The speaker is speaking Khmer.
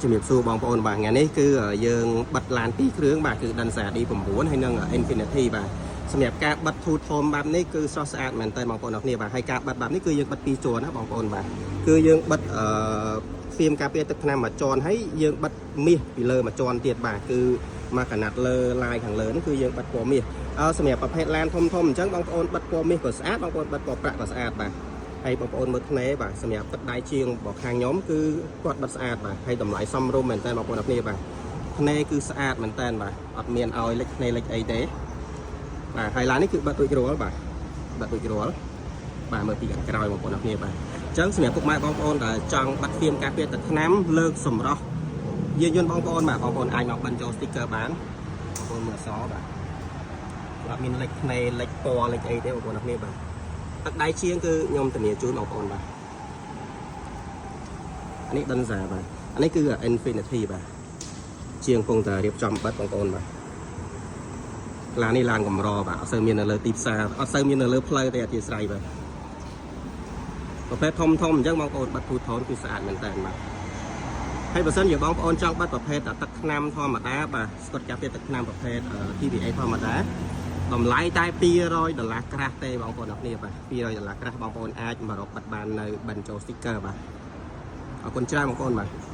ជំរាបសួរបបងប្អូនបាទថ្ងៃនេះគឺយើងបិទឡាន2គ្រឿងបាទគឺដិនសា D9 ហើយនឹង Infinity បាទសម្រាប់ការបិទ Two Tone បែបនេះគឺស្រស់ស្អាតមែនតើបងប្អូនអរគ្នាបាទហើយការបិទបែបនេះគឺយើងបិទ2ជាន់ណាបងប្អូនបាទគឺយើងបិទហ្វៀមការពារទឹកថ្នាំមួយជាន់ហើយយើងបិទមាសពីលើមួយជាន់ទៀតបាទគឺមកកណាត់លើឡាយខាងលើនេះគឺយើងបិទពណ៌មាសសម្រាប់ប្រភេទឡានធំអញ្ចឹងបងប្អូនបិទពណ៌មាសក៏ស្អាតបងប្អូនបិទពណ៌ប្រាក់ក៏ស្អាតបាទហើយបងប្អូនមើលថ្នេរបាទសម្រាប់ទឹកដៃជាងរបស់ខាងខ្ញុំគឺគាត់បិទស្អាតបាទហើយតម្លៃសមរម្យមែនតើបងប្អូនអរគ្នាបាទថ្នេរគឺស្អាតមែនតើបាទអត់មានឲ្យលិចថ្នេរលិចអីទេបាទហើយឡាននេះគឺបិទរួចរាល់បាទបិទរួចរាល់បាទមើលពីខាងក្រោយបងប្អូនអរគ្នាបាទអញ្ចឹងសម្រាប់ពុកម៉ែបងប្អូនដែលចង់បាត់ហ្វៀមការពារទឹកថ្នាំលើកសម្រស់យានយន្តបងប្អូនបាទបងប្អូនអាចមកបញ្ចូល sticker បានបងប្អូនមើលអសបាទអត់មានលិចថ្នេរលិចពណ៌លិចអីទេបងប្អូនអរគ្នាបាទទឹកដៃជាងគឺខ្ញុំធានាជូនបងប្អូនបាទអានេះដិនសាបាទអានេះគឺ Infinity បាទជាងកំពុងតែរៀបចំបិទបងប្អូនបាទឡាននេះឡានកម្របាទអត់សូវមាននៅលើទីផ្សារអត់សូវមាននៅលើផ្លូវទេអធិស្ឋានបាទប្រភេទធំអញ្ចឹងបងប្អូនបិទ Two Tone គឺស្អាតមែនតើបាទហើយបើសិនជាបងប្អូនចង់បិទប្រភេទទឹកថ្នាំធម្មតាបាទស្កុតការពារទឹកថ្នាំប្រភេទ TVA ធម្មតាតម្លៃតែ$200ក្រាស់ទេបងប្អូនអរគ្នាបាទ$200ក្រាស់បងប្អូនអាចមករកបិទបាននៅបញ្ចូល sticker បាទអរគុណច្រើនបងប្អូនបាទ